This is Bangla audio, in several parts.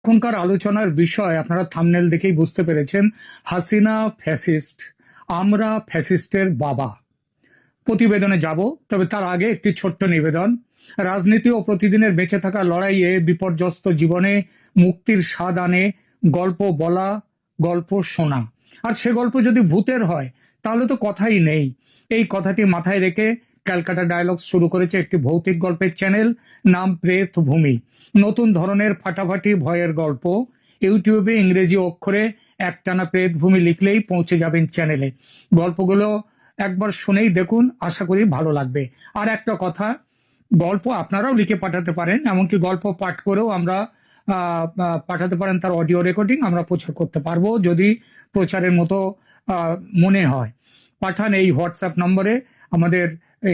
এখনকার আলোচনার বিষয় আপনারা থাম্বনেল দেখেই বুঝতে পেরেছেন। হাসিনা ফ্যাসিস্ট, আমরা ফ্যাসিস্টের বাবা। প্রতিবেদনে যাব, তবে তার আগে একটি ছোট্ট নিবেদন। রাজনীতি ও প্রতিদিনের বেঁচে থাকার লড়াইয়ে বিপর্যস্ত জীবনে মুক্তির স্বাদ আনে গল্প বলা, গল্প শোনা। আর সে গল্প যদি ভূতের হয় তাহলে তো কথাই নেই। এই কথাটি মাথায় রেখে ক্যালকাটা ডায়ালগস শুরু করেছে একটি ভৌতিক গল্পের চ্যানেল, নাম প্রেত ভূমি। নতুন ধরনের ফাটাফাটি ভয়ের গল্প। ইউটিউবে ইংরেজি অক্ষরে একটানা প্রেত ভূমি লিখলেই পৌঁছে যাবেন চ্যানেলে। গল্পগুলো একবার শুনেই দেখুন, আশা করি ভালো লাগবে। আর একটা কথা, গল্প আপনারাও লিখে পাঠাতে পারেন, এমনকি গল্প পাঠ করেও আমরা পাঠাতে পারেন, তার অডিও রেকর্ডিং আমরা প্রচার করতে পারবো যদি প্রচারের মতো মনে হয়। পাঠান এই হোয়াটসঅ্যাপ নম্বরে। আমাদের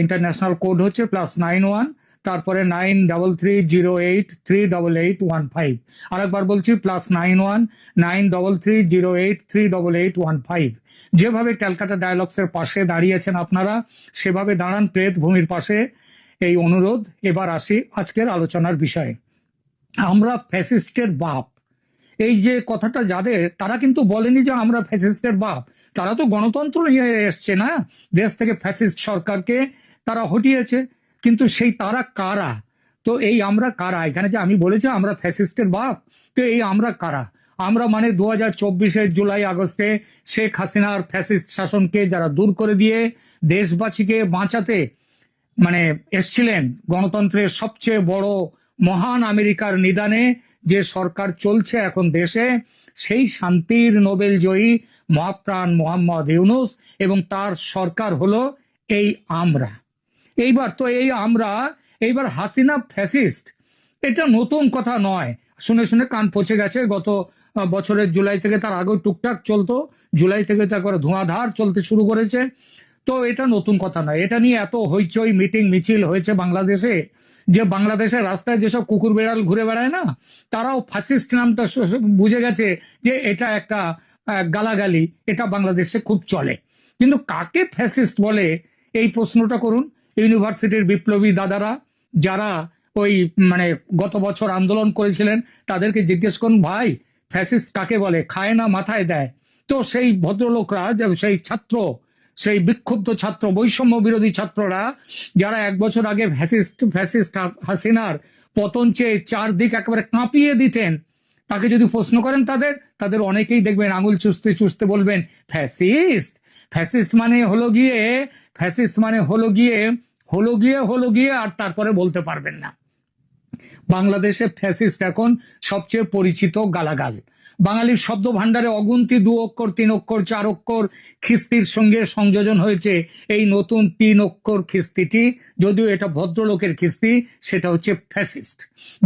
ইন্টারন্যাশনাল কোড হচ্ছে +91, তারপরে 9330838815। আরেকবার বলছি, +919330838815। যেভাবে ক্যালকাটা ডায়ালগসের পাশে দাঁড়িয়েছেন আপনারা, সেভাবে দাঁড়ান প্রেত ভূমির পাশে, এই অনুরোধ। এবার আসি আজকের আলোচনার বিষয়ে। আমরা ফ্যাসিস্টের বাপ, এই যে কথাটা যাদের, তারা কিন্তু বলেনি যে আমরা ফ্যাসিস্টের বাপ। তারা তো গণতন্ত্র নিয়ে এসছে না, দেশ থেকে ফ্যাসিস্ট সরকারকে তারা হটিয়েছে। কিন্তু সেই তারা কারা? তো এই আমরা কারা? এখানে যে আমি বলেছি আমরা ফ্যাসিস্টের বাপ, তো এই আমরা কারা? আমরা মানে 2024-এর জুলাই আগস্টে শেখ হাসিনার ফ্যাসিস্ট শাসনকে যারা দূর করে দিয়ে দেশবাসীকে বাঁচাতে মানে এসছিলেন, গণতন্ত্রের সবচেয়ে বড় মহান আমেরিকার নিদানে যে সরকার চলছে এখন দেশে, সেই শান্তির নোবেল জয়ী মহাপ্রাণ মোহাম্মদ ইউনূস এবং তার সরকার হলো এই আমরা। এইবার তো এই আমরা, এইবার হাসিনা ফ্যাসিস্ট, এটা নতুন কথা নয়। শুনে শুনে কান পচে গেছে। গত বছরের জুলাই থেকে, তার আগেও টুকটাক চলতো, জুলাই থেকে তো একবার ধোঁয়াধার চলতে শুরু করেছে। তো এটা নতুন কথা নয়। এটা নিয়ে এত হইচই মিটিং মিছিল হয়েছে বাংলাদেশে, যে বাংলাদেশের রাস্তায় যেসব কুকুর বেড়াল ঘুরে বেড়ায় না, তারাও ফ্যাসিস্ট নামটা বুঝে গেছে যে এটা একটা গালাগালি, এটা বাংলাদেশে খুব চলে। কিন্তু কাকে ফ্যাসিস্ট বলে এই প্রশ্নটা করুন ইউনিভার্সিটির বিপ্লবী দাদারা, যারা ওই মানে গত বছর আন্দোলন করেছিলেন, তাদেরকে জিজ্ঞেস করুন, ভাই ফ্যাসিস্ট কাকে বলে? খায় না মাথায় দেয়। তো সেই ভদ্রলোকরা, সেই ছাত্র, সেই বিক্ষুব্ধ ছাত্র, বৈষম্য বিরোধী ছাত্ররা, যারা 1 বছর আগে ফ্যাসিস্ট হাসিনার পতন চেয়ে চারদিক একেবারে কাঁপিয়ে দিতেন, তাকে যদি প্রশ্ন করেন তাদের অনেকেই দেখবেন আঙুল চুষতে চুষতে বলবেন ফ্যাসিস্ট। ফ্যাসিস্ট মানে হলো গিয়ে, ফ্যাসিস্ট মানে হলো গিয়ে আর তারপরে বলতে পারবেন না। বাংলাদেশে ফ্যাসিস্ট এখন সবচেয়ে পরিচিত গালাগাল। বাঙালির শব্দ ভাণ্ডারে অগুন্তি 2 অক্ষর, 3 অক্ষর, 4 অক্ষর খিস্তির সঙ্গে সংযোজন হয়েছে এই নতুন 3 অক্ষর খিস্তিটি। যদিও এটা ভদ্রলোকের খিস্তি, সেটা হচ্ছে ফ্যাসিস্ট।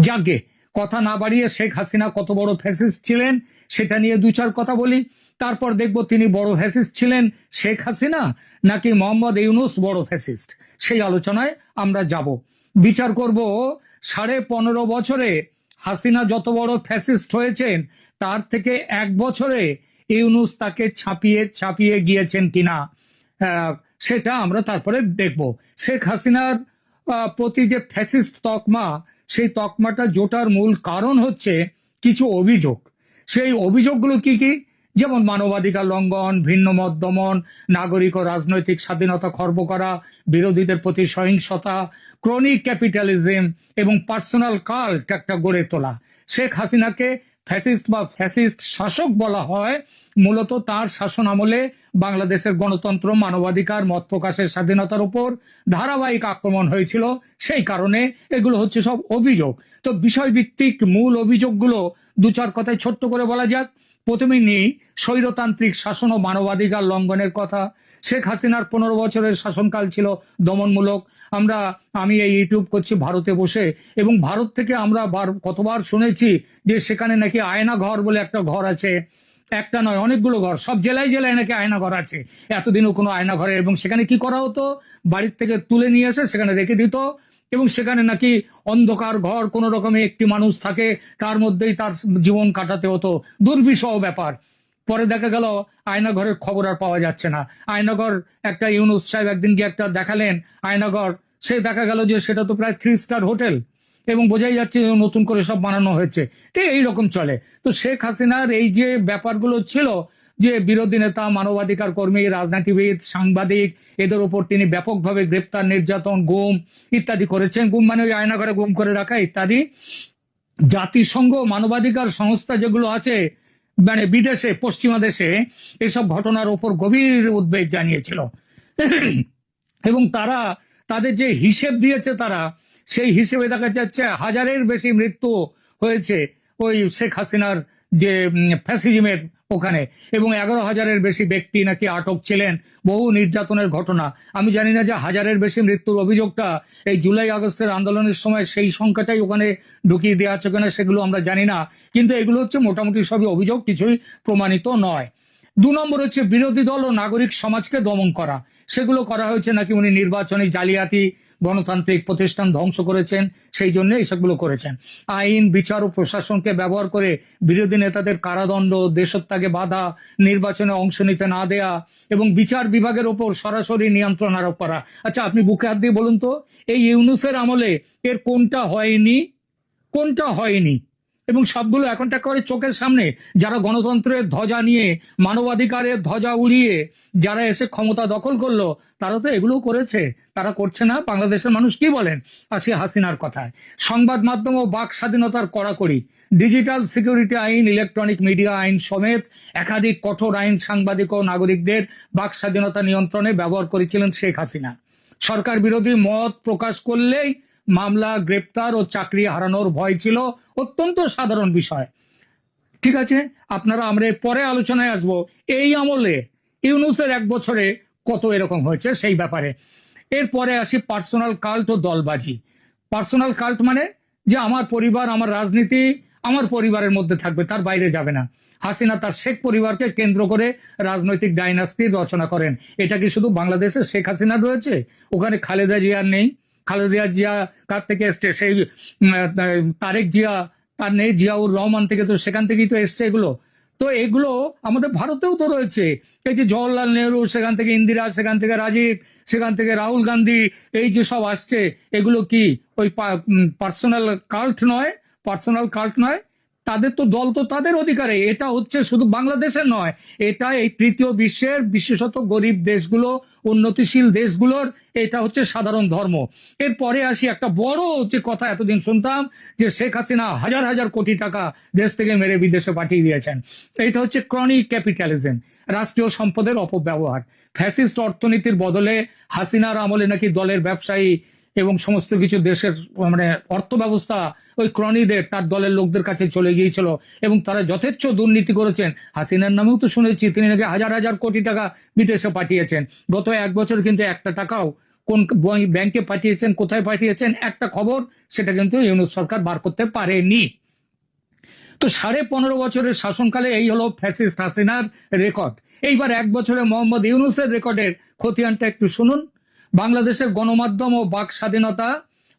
যাকে কথা না বাড়িয়ে শেখ হাসিনা কত বড় ফ্যাসিস্ট ছিলেন সেটা নিয়ে 2-4 কথা বলি। তারপর দেখব তিনি বড় ফ্যাসিস্ট ছিলেন শেখ হাসিনা, নাকি মোহাম্মদ ইউনূস বড় ফ্যাসিস্ট, সেই আলোচনায় আমরা যাব। বিচার করব 15.5 বছরে হাসিনা যত বড় ফ্যাসিস্ট হয়েছেন, তার থেকে 1 বছরে ইউনূস তাকে ছাপিয়ে গিয়েছেন কিনা, সেটা আমরা তারপরে দেখব। শেখ হাসিনার প্রতি যে ফ্যাসিস্ট তকমা, সেই তকমাটা জোটার মূল কারণ হচ্ছে কিছু অভিযোগ। সেই অভিযোগগুলো কি কি? যেমন মানবাধিকার লঙ্ঘন, ভিন্নমত দমন, নাগরিক ও রাজনৈতিক স্বাধীনতা খর্ব করা, বিরোধীদের প্রতি সহিংসতা, ক্রনিক ক্যাপিটালিজম এবং পার্সোনাল কাল্ট একটা গড়ে তোলা। শেখ হাসিনাকে ফ্যাসিস্ট বা ফ্যাসিস্ট শাসক বলা হয় মূলত তার শাসন আমলে বাংলাদেশের গণতন্ত্র, মানবাধিকার, মত প্রকাশের স্বাধীনতার উপর ধারাবাহিক আক্রমণ হয়েছিল। সেই কারণে এগুলো হচ্ছে সব অভিযোগ। তো বিষয়ভিত্তিক মূল অভিযোগগুলো 2-4 কথায় ছোট্ট করে বলা যাক। প্রথমে নিয়ে স্বৈরতান্ত্রিক শাসন ও মানবাধিকার লঙ্ঘনের কথা। শেখ হাসিনার 15 বছরের শাসনকাল ছিল দমনমূলক। আমি এই ইউটিউব করছি ভারতে বসে, এবং ভারত থেকে আমরা কতবার শুনেছি যে সেখানে নাকি আয়না ঘর বলে একটা ঘর আছে। একটা নয়, অনেকগুলো ঘর, সব জেলায় জেলায় নাকি আয়না ঘর আছে। এতদিনও কোনো আয়না ঘরে, এবং সেখানে কি করা হতো, বাড়ির থেকে তুলে নিয়ে এসে সেখানে রেখে দিত, এবং সেখানে নাকি অন্ধকার ঘর, কোনো রকমে একটি মানুষ থাকে, তার মধ্যেই তার জীবন কাটাতে হতো। দুর্বিষহ ব্যাপার। পরে দেখা গেল আয়নাঘরের খবর আর পাওয়া যাচ্ছে না। আয়নাঘর একটা ইউনূস সাহেব একদিন গিয়ে একটা দেখালেন আয়নাঘর, সে দেখা গেল যে সেটা তো প্রায় 3 স্টার হোটেল। এবং বোঝাই যাচ্ছে যে নতুন করে সব বানানো হয়েছে। তো এইরকম চলে। তো শেখ হাসিনার এই যে ব্যাপারগুলো ছিল, যে বিরোধী নেতা, মানবাধিকার কর্মী, রাজনীতিবিদ, সাংবাদিক, এদের উপর তিনি ব্যাপকভাবে গ্রেপ্তার, নির্যাতন, গুম ইত্যাদি করেছেন। গুম মানে ওই আয়নাঘরে গুম করে রাখা ইত্যাদি। জাতিসংঘ মানবাধিকার সংস্থা যেগুলো আছে মানে বিদেশে, পশ্চিমা দেশে, এসব ঘটনার উপর গভীর উদ্বেগ জানিয়েছিল। এবং তারা তাদের যে হিসেব দিয়েছে, তারা সেই হিসেবে দেখা যাচ্ছে হাজারের বেশি মৃত্যু হয়েছে ওই শেখ হাসিনার যে ফ্যাসিজমের ওখানে, এবং 11,000-এর বেশি ব্যক্তি নাকি আটক ছিলেন। বহু নির্যাতনের ঘটনা। আমি জানি না যে হাজারের বেশি মৃত্যুর অভিযোগটা এই জুলাই আগস্টের আন্দোলনের সময় সেই সংখ্যাটাই ওখানে ঢুকিয়ে দেওয়া আছে কিনা সেগুলো আমরা জানি না, কিন্তু এগুলো হচ্ছে মোটামুটি সবই অভিযোগ, কিছুই প্রমাণিত নয়। 2 নম্বর হচ্ছে বিরোধী দল ও নাগরিক সমাজকে দমন করা। সেগুলো করা হয়েছে নাকি উনি নির্বাচনী জালিয়াতি, গণতান্ত্রিক প্রতিষ্ঠান ধ্বংস করেছেন, সেই জন্য এইসবগুলো করেছেন। আইন, বিচার ও প্রশাসনকে ব্যবহার করে বিরোধী নেতাদের কারাদণ্ড, দেশত্যাগে বাধা, নির্বাচনে অংশ নিতে না দেয়া এবং বিচার বিভাগের ওপর সরাসরি নিয়ন্ত্রণ আরোপ করা। আচ্ছা, আপনি বুকে হাত দিয়ে বলুন তো, এই ইউনূসের আমলে এর কোনটা হয়নি? কোনটা হয়নি? এবং সবগুলো এখনটা করে চোখের সামনে। যারা গণতন্ত্রের ধ্বজা নিয়ে, মানবাধিকারের ধ্বজা উড়িয়ে যারা এসে ক্ষমতা দখল করলো, তারা তো এগুলো করেছে। তারা করছে না? বাংলাদেশের মানুষ কি বলেন? আসি হাসিনার কথায়। সংবাদ মাধ্যম ও বাক স্বাধীনতার কড়াকড়ি, ডিজিটাল সিকিউরিটি আইন, ইলেকট্রনিক মিডিয়া আইন সমেত একাধিক কঠোর আইন সাংবাদিক ও নাগরিকদের বাক স্বাধীনতা নিয়ন্ত্রণে ব্যবহার করেছিলেন শেখ হাসিনা। সরকার বিরোধী মত প্রকাশ করলেই মামলা, গ্রেপ্তার ও চাকরি হারানোর ভয় ছিল অত্যন্ত সাধারণ বিষয়। ঠিক আছে, আপনারা, আমরা পরে আলোচনায় আসবো এই আমলে ইউনূসের 1 বছরে কত এরকম হয়েছে সেই ব্যাপারে। এরপরে আসি পার্সোনাল কাল্ট ও দলবাজি। পার্সোনাল কাল্ট মানে যে আমার পরিবার, আমার রাজনীতি আমার পরিবারের মধ্যে থাকবে, তার বাইরে যাবে না। হাসিনা তার শেখ পরিবারকে কেন্দ্র করে রাজনৈতিক ডাইনাস্টির রচনা করেন। এটা কি শুধু বাংলাদেশে শেখ হাসিনার রয়েছে? ওখানে খালেদা জিয়ার নেই? খালেদা জিয়া কার থেকে এসছে? সেই তারেক জিয়া, তার নেই? জিয়াউর রহমান থেকে, তো সেখান থেকেই তো এসছে এগুলো। তো এগুলো আমাদের ভারতেও তো রয়েছে। এই যে জওয়াহরলাল নেহরু, সেখান থেকে ইন্দিরা, সেখান থেকে রাজীব, সেখান থেকে রাহুল গান্ধী, এই যে সব আসছে, এগুলো কি ওই পার্সোনাল কাল্ট নয়? পার্সোনাল কাল্ট নয়? তাদের তো দল তো তাদের অধিকারে। এটা হচ্ছে শুধু বাংলাদেশের নয়, এটা এই তৃতীয় বিশ্বের, বিশেষত গরিব দেশগুলো, উন্নতিশীল দেশগুলোর এটা হচ্ছে সাধারণ ধর্ম। এরপরে আসি একটা বড় যে কথা এতদিন শুনতাম, যে শেখ হাসিনা হাজার হাজার কোটি টাকা দেশ থেকে মেরে বিদেশে পাঠিয়ে দিয়েছেন। এটা হচ্ছে ক্রনিক ক্যাপিটালিজম, রাষ্ট্রীয় সম্পদের অপব্যবহার। ফ্যাসিস্ট অর্থনীতির বদলে হাসিনার আমলে নাকি দলের ব্যবসায়ী এবং সমস্ত কিছু দেশের মানে অর্থ ব্যবস্থা ওই ক্রনিদের, তার দলের লোকদের কাছে চলে গিয়েছিল এবং তারা যথেচ্ছ দুর্নীতি করেছেন। হাসিনার নামেও তো শুনেছি তিনি নাকি হাজার হাজার কোটি টাকা বিদেশে পাঠিয়েছেন। গত 1 বছর কিন্তু একটা টাকাও কোন ব্যাংকে পাঠিয়েছেন, কোথায় পাঠিয়েছেন, একটা খবর সেটা কিন্তু ইউনূস সরকার বার করতে পারেনি। তো 15.5 বছরের শাসনকালে এই হলো ফ্যাসিস্ট হাসিনার রেকর্ড। এইবার 1 বছরে মোহাম্মদ ইউনূসের রেকর্ডের খতিয়ানটা একটু শুনুন। বাংলাদেশের গণমাধ্যম ও বাক স্বাধীনতা,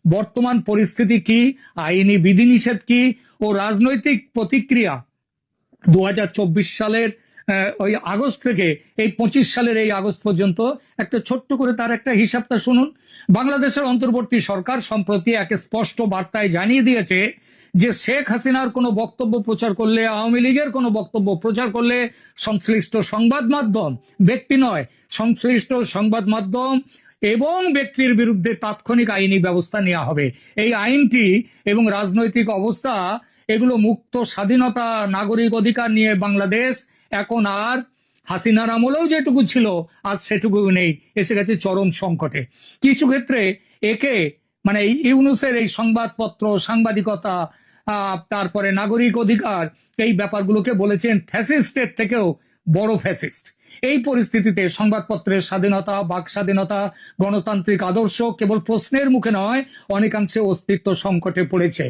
বর্তমান পরিস্থিতি কি, আইনি বিধিনিষেধ কি ও রাজনৈতিক প্রতিক্রিয়া 2024 সালের ওই আগস্ট থেকে এই 25 সালের এই আগস্ট পর্যন্ত একটা ছোট্ট করে তার একটা হিসাবটা শুনুন। বাংলাদেশের অন্তর্বর্তী সরকার সম্প্রতি এক স্পষ্ট বার্তায় জানিয়ে দিয়েছে যে শেখ হাসিনার কোনো বক্তব্য প্রচার করলে, আওয়ামী লীগের কোনো বক্তব্য প্রচার করলে সংশ্লিষ্ট সংবাদ মাধ্যম, ব্যক্তি নয়, সংশ্লিষ্ট সংবাদ মাধ্যম এবং ব্যক্তির বিরুদ্ধে তাৎক্ষণিক আইনি ব্যবস্থা নেওয়া হবে। এই আইনটি এবং রাজনৈতিক অবস্থা, এগুলো মুক্ত, স্বাধীনতা, নাগরিক অধিকার নিয়ে বাংলাদেশ এখন আর হাসিনার আমলেও যেটুকু ছিল আজ সেটুকু নেই, এসে গেছে চরম সংকটে। কিছু ক্ষেত্রে একে মানে ইউনূসের এই সংবাদপত্র, সাংবাদিকতা, তারপরে নাগরিক অধিকার, এই ব্যাপারগুলোকে বলেছেন ফ্যাসিস্টের থেকেও বড় ফ্যাসিস্ট। এই পরিস্থিতিতে সংবাদপত্রের স্বাধীনতা, বাক স্বাধীনতা, গণতান্ত্রিক আদর্শ কেবল প্রশ্নের মুখে নয়, অনেকাংশে অস্তিত্ব সংকটে পড়েছে।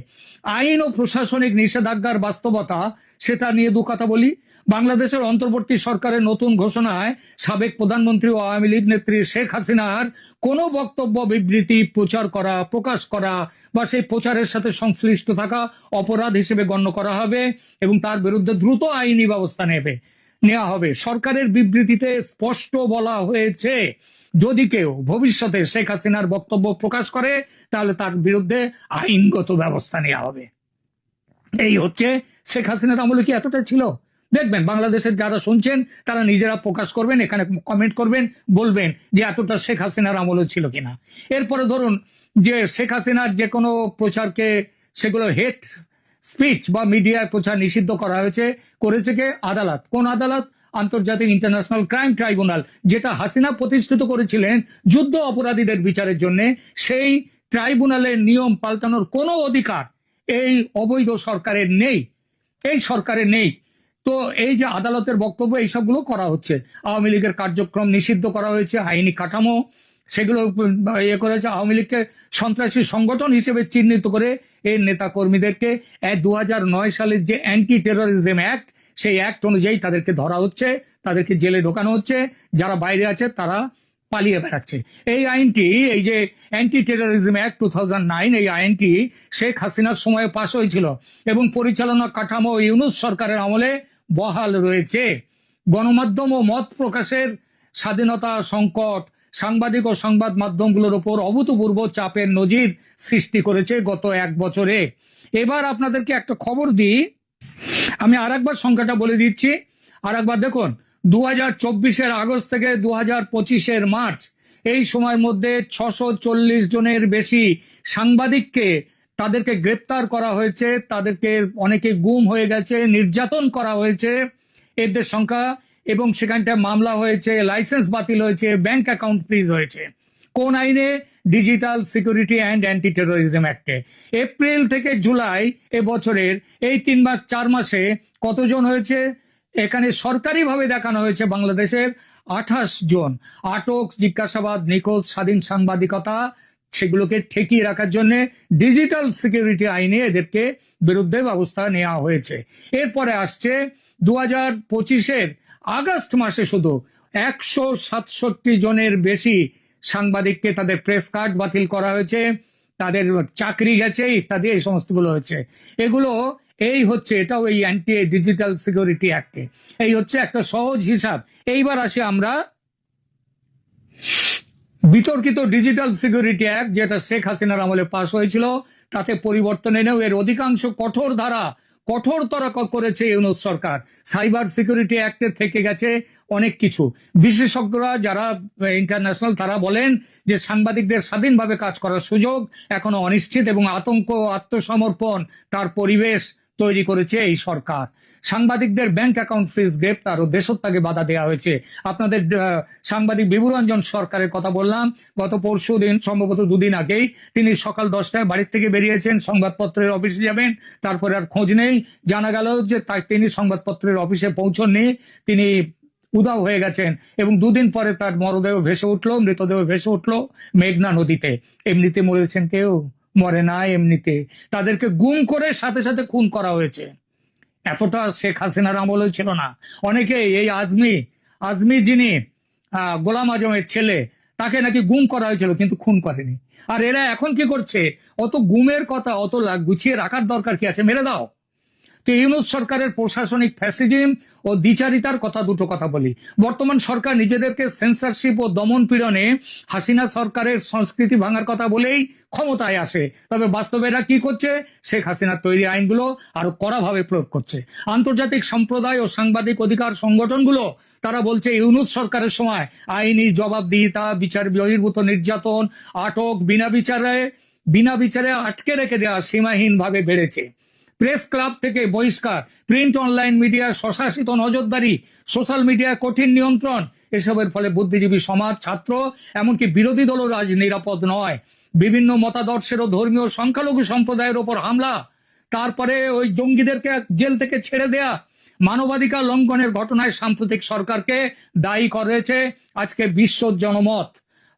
আইন ও প্রশাসনিক নিষেধাজ্ঞার বাস্তবতা, সেটা নিয়ে 2 কথা বলি। বাংলাদেশের অন্তর্বর্তী সরকারের নতুন ঘোষণায় সাবেক প্রধানমন্ত্রী ও আওয়ামী লীগ নেত্রী শেখ হাসিনার কোনো বক্তব্য, বিবৃতি প্রচার করা, প্রকাশ করা বা সেই প্রচারের সাথে সংশ্লিষ্ট থাকা অপরাধ হিসেবে গণ্য করা হবে এবং তার বিরুদ্ধে দ্রুত আইনি ব্যবস্থা নেবে। নেওয়া হবে। সরকারের বিবৃতিতে স্পষ্ট বলা হয়েছে যদি কেউ ভবিষ্যতে শেখ হাসিনার বক্তব্য প্রকাশ করে তাহলে তার বিরুদ্ধে আইনগত ব্যবস্থা নেওয়া হবে। এই হচ্ছে শেখ হাসিনার আমলে কি এতটা ছিল? দেখবেন বাংলাদেশের যারা শুনছেন তারা নিজেরা প্রকাশ করবেন, এখানে কমেন্ট করবেন, বলবেন যে এতটা শেখ হাসিনার আমলে ছিল কিনা। এরপরে ধরুন যে শেখ হাসিনার যে কোনো প্রচারকে, সেগুলো হেট স্পিচ বা মিডিয়ায় প্রচার নিষিদ্ধ করা হয়েছে, করেছে কে? আদালত। কোন আদালত? আন্তর্জাতিক ইন্টারন্যাশনাল ক্রাইম ট্রাইব্যুনাল, যেটা হাসিনা প্রতিষ্ঠিত করেছিলেন যুদ্ধ অপরাধীদের বিচারের জন্য। সেই ট্রাইব্যুনালের নিয়ম পাল্টানোর কোনো অধিকার এই অবৈধ সরকারের নেই, এই সরকারের নেই। তো এই যে আদালতের বক্তব্য, এইসবগুলো করা হচ্ছে। আওয়ামী লীগের কার্যক্রম নিষিদ্ধ করা হয়েছে, আইনি কাঠামো সেগুলো ইয়ে করেছে। আওয়ামী লীগকে সন্ত্রাসী সংগঠন হিসেবে চিহ্নিত করে এর নেতা কর্মীদেরকে 2009 সালের যে অ্যান্টি টেরোরিজম অ্যাক্ট, সেই অ্যাক্ট অনুযায়ী তাদেরকে ধরা হচ্ছে, তাদেরকে জেলে ঢোকানো হচ্ছে। যারা বাইরে আছে তারা পালিয়ে বেড়াচ্ছে। এই আইনটি, এই যে অ্যান্টি টেরোরিজম অ্যাক্ট 2009, এই আইনটি শেখ হাসিনার সময়ে পাশ হয়েছিল এবং পরিচালনা কাঠামো ইউনূস সরকারের আমলে বহাল রয়েছে। গণমাধ্যম ও মত প্রকাশের স্বাধীনতা সংকট সাংবাদিক ও সংবাদ মাধ্যমগুলোর উপর অভূতপূর্ব চাপের নজির সৃষ্টি করেছে গত 1 বছরে। এবার আপনাদেরকে একটা খবর দিই, আমি আরেকবার সংখ্যাটা বলে দিচ্ছি, আরেকবার দেখুন। 2024-এর আগস্ট থেকে 2025-এর মার্চ, এই সময়ের মধ্যে 640 জনের বেশি সাংবাদিককে তাদেরকে গ্রেপ্তার করা হয়েছে, তাদেরকে অনেকে গুম হয়ে গেছে, নির্যাতন করা হয়েছে, এদের সংখ্যা। এবং সেখানটা মামলা হয়েছে, লাইসেন্স বাতিল হয়েছে, ব্যাংক অ্যাকাউন্ট ফ্রিজ হয়েছে। কোন আইনে? Digital security and anti terrorism অ্যাক্টে। এপ্রিল থেকে জুলাই এবছরের এই 3 মাস 4 মাসে কতজন হয়েছে? এখানে সরকারিভাবে দেখানো হয়েছে বাংলাদেশের 28 জন। আটক, জিজ্ঞাসাবাদ, নিখোঁজ, স্বাধীন সাংবাদিকতা সেগুলোকে ঠেকিয়ে রাখার জন্য ডিজিটাল সিকিউরিটি আইনে এদেরকে বিরুদ্ধে ব্যবস্থা নেওয়া হয়েছে। এরপরে আসছে 2025-এর আগস্ট মাসে শুধু 167 জনের বেশি সাংবাদিককে তাদের প্রেস কার্ড বাতিল করা হয়েছে, তাদের চাকরি গেছে ইত্যাদি, এই সমস্তগুলো হয়েছে। এগুলো এই হচ্ছে, এটাও এই অ্যান্টি ডিজিটাল সিকিউরিটি অ্যাক্টে। এই হচ্ছে একটা সহজ হিসাব। এইবার আসি আমরা বিতর্কিত ডিজিটাল সিকিউরিটি অ্যাক্ট, যেটা শেখ হাসিনার আমলে পাশ হয়েছিল, তাতে পরিবর্তন এনেও এর অধিকাংশ কঠোর ধারা কঠোরতর করেছে ইউনূস সরকার। সাইবার সিকিউরিটি অ্যাক্টে থেকে গেছে অনেক কিছু। বিশেষজ্ঞরা যারা ইন্টারন্যাশনাল তারা বলেন যে সাংবাদিকদের স্বাধীনভাবে কাজ করার সুযোগ এখনো অনিশ্চিত এবং আতঙ্ক, আত্মসমর্পণ তার পরিবেশ তৈরি করেছে এই সরকার। সাংবাদিকদের ব্যাংক অ্যাকাউন্ট ফ্রিজ, গ্রেপ্তার ও দেশত্যাগে বাধা দেওয়া হয়েছে। আপনাদের সাংবাদিক বিভুরঞ্জন সরকারের কথা বললাম, গত পরশু দিন, সম্ভবত 2 দিন আগেই, তিনি সকাল 10টায় বাড়ির থেকে বেরিয়েছেন, সংবাদপত্রের অফিসে যাবেন, তারপরে আর খোঁজ নেই। জানা গেল যে তিনি সংবাদপত্রের অফিসে পৌঁছননি, তিনি উধাও হয়ে গেছেন এবং 2 দিন পরে তার মৃতদেহ ভেসে উঠলো মেঘনা নদীতে। এমনিতে মরেছেন কেউ? মরে না এমনিতে, তাদেরকে গুম করে সাথে সাথে খুন করা হয়েছে। এতটা শেখ হাসিনার আমলে ছিল না। অনেকে এই আজমি যিনি গোলাম আজমের ছেলে, তাকে নাকি গুম করা হয়েছিল কিন্তু খুন করেনি। আর এরা এখন কি করছে? অত গুমের কথা অত গুছিয়ে রাখার দরকার কি আছে? মেরে দাও। তো ইউনূস সরকারের প্রশাসনিক ফ্যাসিজম ও দ্বিচারিতার দুটো কথা বলি। বর্তমান সরকার নিজেদেরকে সেন্সরশিপ ও দমন পীড়নে হাসিনা সরকারের সংস্কৃতি ভাঙার কথা বলেই ক্ষমতায় আসে, তবে বাস্তবে এরা কি করছে? শেখ হাসিনার তৈরি আইনগুলো আরো কড়াভাবে প্রয়োগ করছে। আন্তর্জাতিক সম্প্রদায় ও সাংবাদিক অধিকার সংগঠনগুলো তারা বলছে ইউনূস সরকারের সময় আইনি জবাবদিহিতা, বিচার বহির্ভূত নির্যাতন, আটক, বিনা বিচারে আটকে রেখে দেওয়া সীমাহীন ভাবে বেড়েছে। প্রেস ক্লাব থেকে বহিষ্কার, প্রিন্ট অনলাইন মিডিয়া স্বশাসিত নজরদারি, সোশ্যাল মিডিয়া কঠিন নিয়ন্ত্রণ, এসবের ফলে বুদ্ধিজীবী সমাজ, ছাত্র, এমনকি বিরোধী দলও আজ নিরাপদ নয়। বিভিন্ন মতাদর্শের ও ধর্মীয় সংখ্যালঘু সম্প্রদায়ের ওপর হামলা, তারপরে ওই জঙ্গিদেরকে জেল থেকে ছেড়ে দেয়া, মানবাধিকার লঙ্ঘনের ঘটনায় সাম্প্রতিক সরকারকে দায়ী করেছে আজকে বিশ্ব জনমত।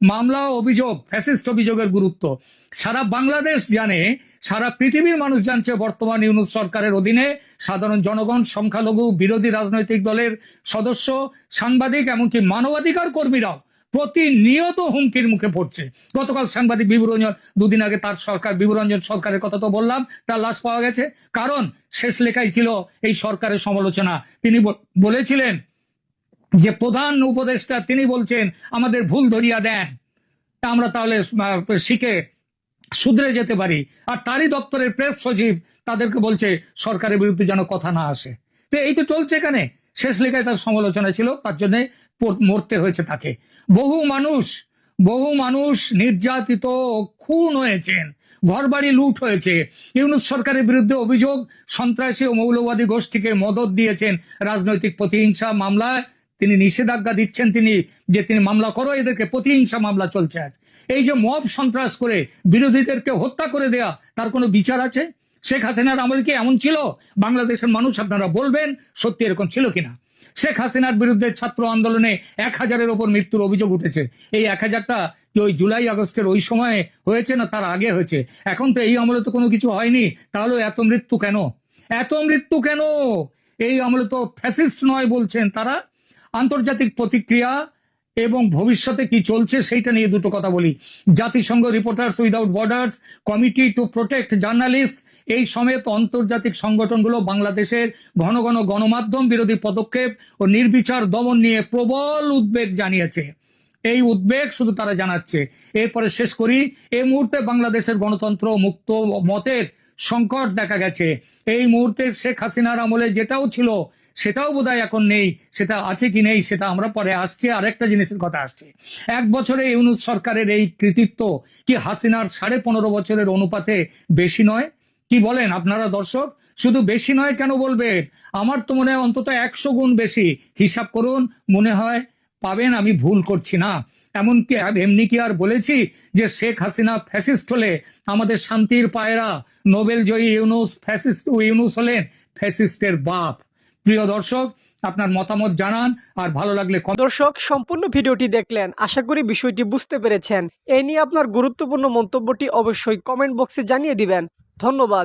মামলা ও অভিযোগ, ফ্যাসিস্ট অভিযোগের গুরুত্ব সারা বাংলাদেশ জানে, সারা পৃথিবীর মানুষ জানছে। বর্তমান ইউনূস সরকারের অধীনে সাধারণ জনগণ, সংখ্যালঘু, বিরোধী রাজনৈতিক দলের সদস্য, সাংবাদিক, এমনকি মানবাধিকার কর্মীরাও প্রতিনিয়ত হুমকির মুখে পড়ছে। গতকাল সাংবাদিক বিভুরঞ্জন, 2 দিন আগে তার সরকার, বিভুরঞ্জন সরকারের কথা তো বললাম, তার লাশ পাওয়া গেছে। কারণ শেষ লেখাই ছিল এই সরকারের সমালোচনা। তিনি বলেছিলেন যে প্রধান উপদেষ্টা তিনি বলছেন আমাদের ভুল ধরিয়া দেন, আমরা তাহলে শিখে শুধরে যেতে পারি। আর তারই দপ্তরের প্রেস সচিব তাদেরকে বলছে সরকারের বিরুদ্ধে যেন কথা না আসে। তো এই তো চলছে এখানে। শেষ লেখায় তার সমালোচনা ছিল, তার জন্য মরতে হয়েছে তাকে। বহু মানুষ নির্যাতিত, খুন হয়েছেন, ঘরবাড়ি লুট হয়েছে। ইউনূস সরকারের বিরুদ্ধে অভিযোগ সন্ত্রাসী ও মৌলবাদী গোষ্ঠীকে মদত দিয়েছেন রাজনৈতিক প্রতিহিংসা মামলায়। তিনি নিষেধাজ্ঞা দিচ্ছেন যে তিনি মামলা করো, এদেরকে প্রতিহিংসা মামলা চলছে আজ। এই যে মব সন্ত্রাস করে বিরোধীদেরকে হত্যা করে দেয়া, তার কোনো বিচার আছে? শেখ হাসিনার আমল কি এমন ছিল? বাংলাদেশের মানুষ আপনারা বলবেন সত্যি এরকম ছিল কিনা। শেখ হাসিনার বিরুদ্ধে ছাত্র আন্দোলনে 1000-এর ওপর মৃত্যুর অভিযোগ উঠেছে। এই 1000টা কি ওই জুলাই আগস্টের ওই সময়ে হয়েছে না তার আগে হয়েছে? এখন তো এই আমলে তো কোনো কিছু হয়নি, তাহলে এত মৃত্যু কেন? এই আমলে তো ফ্যাসিস্ট নয় বলছেন তারা। আন্তর্জাতিক প্রতিক্রিয়া এবং ভবিষ্যতে কি চলছে সেইটা নিয়ে দুটো কথা বলি। জাতিসংঘ, reporters without borders, committee to protect journalist, এই সমেত আন্তর্জাতিক সংগঠনগুলো বাংলাদেশের ঘন ঘন গণমাধ্যম বিরোধী পদক্ষেপ ও নির্বিচার দমন নিয়ে প্রবল উদ্বেগ জানিয়েছে। এই উদ্বেগ শুধু তারা জানাচ্ছে। এরপরে শেষ করি, এই মুহূর্তে বাংলাদেশের গণতন্ত্র মুক্ত মতের সংকট দেখা গেছে। এই মুহূর্তে শেখ হাসিনার আমলে যেটাও ছিল সেটাও বোধহয় এখন নেই। সেটা আছে কি নেই সেটা আমরা পরে আসছে। আরেকটা জিনিসের কথা আসছে, 1 বছরে ইউনূস সরকারের এই কৃতিত্ব কি হাসিনার 15.5 বছরের অনুপাতে বেশি নয়? কি বলেন আপনারা দর্শক? শুধু বেশি নয় কেন বলবেন, আমার তো মনে হয় অন্তত 100 গুণ বেশি। হিসাব করুন, মনে হয় পাবেন আমি ভুল করছি না। এমনকি এমনি কি আর বলেছি যে শেখ হাসিনা ফ্যাসিস্ট হলে আমাদের শান্তির পায়রা নোবেল জয়ী ইউনূস হলেন ফ্যাসিস্টের বাপ। প্রিয় দর্শক, আপনার মতামত জানান, আর ভালো লাগলে দর্শক, সম্পূর্ণ ভিডিওটি দেখলেন, আশা করি বিষয়টি বুঝতে পেরেছেন। এ নিয়ে আপনার গুরুত্বপূর্ণ মন্তব্যটি অবশ্যই কমেন্ট বক্সে জানিয়ে দিবেন। ধন্যবাদ।